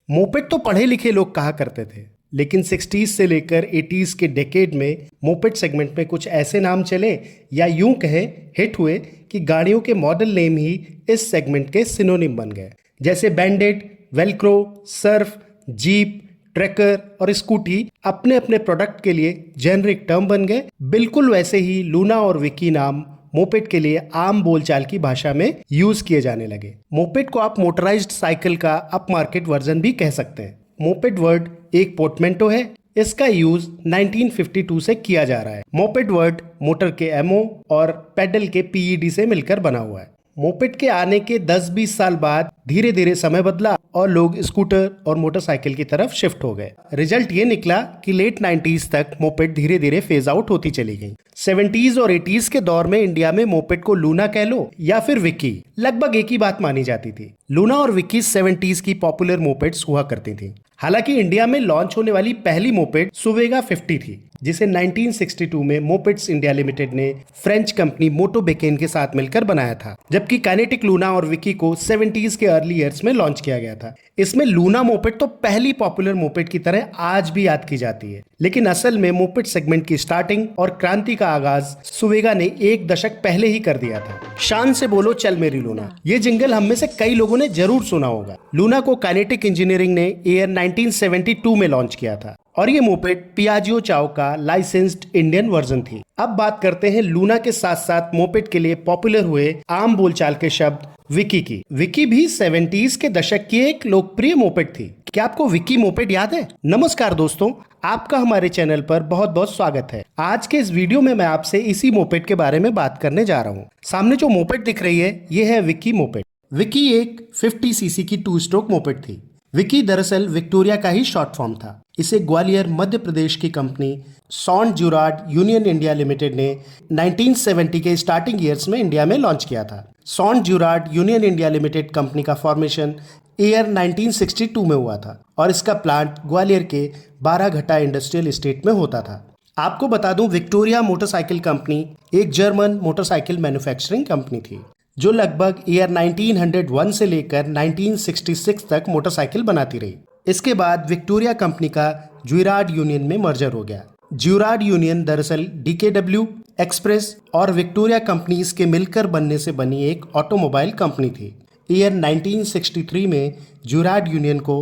Moped तो पढ़े लिखे लोग कहा करते थे, लेकिन 60s से लेकर 80s के डेकेड में मोपेड सेगमेंट में कुछ ऐसे नाम चले या यूं कहें हिट हुए कि गाड़ियों के मॉडल नेम ही इस सेगमेंट के सिनोनिम बन गए। जैसे bandit, Velcro, Surf, jeep, tracker और स्कूटी अपने अपने प्रोडक्ट के लिए जेनरिक टर्म बन गए, बिल्कुल वैसे ही लूना और विकी नाम मोपेड के लिए आम बोलचाल की भाषा में यूज किए जाने लगे। मोपेड को आप मोटराइज्ड साइकिल का अप मार्केट वर्जन भी कह सकते हैं। मोपेड वर्ड एक पोर्टमेंटो है, इसका यूज 1952 से किया जा रहा है। मोपेड वर्ड मोटर के एमओ और पेडल के पीईडी से मिलकर बना हुआ है। मोपेड के आने के 10-20 साल बाद धीरे धीरे समय बदला और लोग स्कूटर और मोटरसाइकिल की तरफ शिफ्ट हो गए। रिजल्ट ये निकला कि लेट 90s तक मोपेड धीरे धीरे फेज आउट होती चली गई। 70s और 80s के दौर में इंडिया में मोपेड को लूना कह लो या फिर विकी, लगभग एक ही बात मानी जाती थी। लूना और विकी 70s की पॉपुलर मोपेड्स हुआ करती थी। हालांकि इंडिया में लॉन्च होने वाली पहली मोपेड सुवेगा 50 थी, जिसे 1962 में मोपेड्स इंडिया लिमिटेड ने फ्रेंच कंपनी मोटो बेकेन के साथ मिलकर बनाया था, जबकि काइनेटिक लूना और विकी को 70s के अर्ली ईयर्स में लॉन्च किया गया था। इसमें लूना मोपेड तो पहली पॉपुलर मोपेड की तरह आज भी याद की जाती है, लेकिन असल में मोपेड सेगमेंट की स्टार्टिंग और क्रांति का आगाज सुवेगा ने एक दशक पहले ही कर दिया था। शान से बोलो चल मेरी लूना, ये जिंगल हम में से कई लोगों ने जरूर सुना होगा। लूना को काइनेटिक इंजीनियरिंग ने ईयर 1972 में लॉन्च किया था और ये मोपेड पियाजियो चाओ का लाइसेंस्ड इंडियन वर्जन थी। अब बात करते हैं लूना के साथ साथ मोपेड के लिए पॉपुलर हुए आम बोलचाल के शब्द विकी की। विकी भी 70s के दशक की एक लोकप्रिय मोपेड थी। क्या आपको विकी मोपेड याद है? नमस्कार दोस्तों, आपका हमारे चैनल पर बहुत बहुत स्वागत है। आज के इस वीडियो में मैं आपसे इसी मोपेड के बारे में बात करने जा रहा हूँ। सामने जो मोपेड दिख रही है ये है विकी मोपेड। विकी एक 50 सीसी की 2 स्ट्रोक मोपेड थी। विकी दरअसल विक्टोरिया का ही शॉर्ट फॉर्म था। इसे ग्वालियर मध्य प्रदेश की कंपनी सॉन्ड ज्यूरार्ड यूनियन इंडिया लिमिटेड ने 1970 के स्टार्टिंग ईयर्स में इंडिया में लॉन्च किया था। सॉन्ड ज्यूरार्ड यूनियन इंडिया लिमिटेड कंपनी का फॉर्मेशन ईयर 1962 में हुआ था और इसका प्लांट ग्वालियर के 12 घटा इंडस्ट्रियल एस्टेट में होता था। आपको बता दूं, विक्टोरिया मोटरसाइकिल कंपनी एक जर्मन मोटरसाइकिल मैन्युफैक्चरिंग कंपनी थी जो लगभग ईयर 1901 से लेकर 1966 तक मोटरसाइकिल बनाती रही। इसके बाद विक्टोरिया कंपनी का ज्यूरार्ड यूनियन में मर्जर हो गया। ज्यूरार्ड यूनियन दरअसल DKW, एक्सप्रेस और विक्टोरिया कंपनीज के मिलकर बनने से बनी एक ऑटोमोबाइल कंपनी थी। ईयर 1963 में ज्यूरार्ड यूनियन को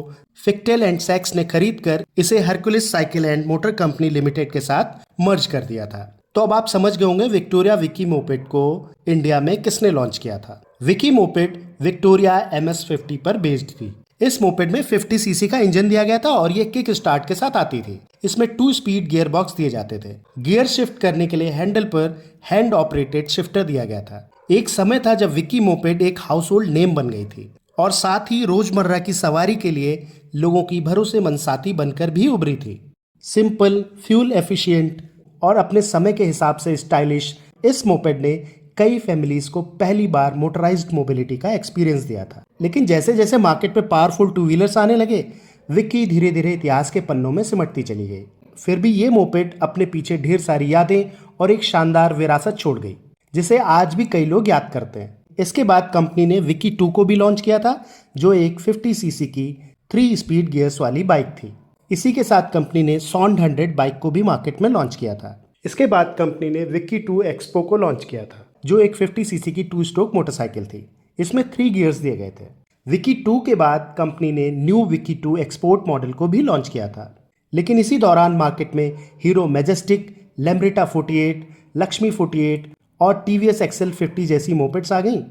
फिक्टेल एंड सैक्स ने खरीद कर इसे Hercules cycle and motor company limited के साथ मर्ज कर दिया था। तो अब आप समझ गए होंगे विक्टोरिया विकी मोपेड को इंडिया में किसने लॉन्च किया था। विकी मोपेड विक्टोरिया MS50 पर बेस्ड थी। इस मोपेड में 50 सीसी का इंजन दिया गया था और ये किक स्टार्ट के साथ आती थी। इसमें 2 स्पीड गियर बॉक्स दिए जाते थे। गियर शिफ्ट करने के लिए हैंडल पर हैंड ऑपरेटेड शिफ्टर दिया गया था। एक समय था जब विकी मोपेड एक हाउस होल्ड नेम बन गई थी और साथ ही रोजमर्रा की सवारी के लिए लोगों की भरोसेमंद साथी बनकर भी उभरी थी। सिंपल, फ्यूल एफिशिएंट और अपने समय के हिसाब से स्टाइलिश, इस मोपेड ने कई फैमिलीज को पहली बार मोटराइज्ड मोबिलिटी का एक्सपीरियंस दिया था। लेकिन जैसे जैसे मार्केट में पावरफुल 2 व्हीलर्स आने लगे, विकी धीरे धीरे इतिहास के पन्नों में सिमटती चली गई। फिर भी ये मोपेड अपने पीछे ढेर सारी यादें और एक शानदार विरासत छोड़ गई, जिसे आज भी कई लोग याद करते हैं। इसके बाद कंपनी ने विकी 2 को भी लॉन्च किया था, जो एक 50 सीसी की 3 स्पीड गियर्स वाली बाइक थी। इसी के साथ कंपनी ने सॉन्ड 100 बाइक को भी मार्केट में लॉन्च किया था। इसके बाद कंपनी ने विकी 2 एक्सपो को लॉन्च किया था, जो एक 50 सीसी की 2 स्ट्रोक मोटरसाइकिल थी। इसमें 3 गियर्स दिए गए थे। विकी 2 के बाद कंपनी ने न्यू विकी 2 एक्सपोर्ट मॉडल को भी लॉन्च किया था। लेकिन इसी दौरान मार्केट में हीरो मैजेस्टिक, लेम्ब्रेटा 48, लक्ष्मी 48 और TVS XL 50 जैसी मोपेड्स आ गईं,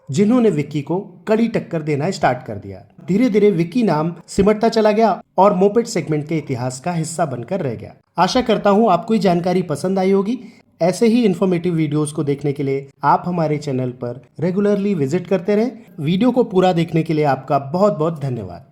जिन्होंने विकी को कड़ी टक्कर देना स्टार्ट कर दिया। धीरे धीरे विकी नाम सिमटता चला गया और मोपेड सेगमेंट के इतिहास का हिस्सा बनकर रह गया। आशा करता हूँ आपको ये जानकारी पसंद आई होगी। ऐसे ही इन्फॉर्मेटिव वीडियोस को देखने के लिए आप हमारे चैनल पर रेगुलरली विजिट करते रहें। वीडियो को पूरा देखने के लिए आपका बहुत बहुत धन्यवाद।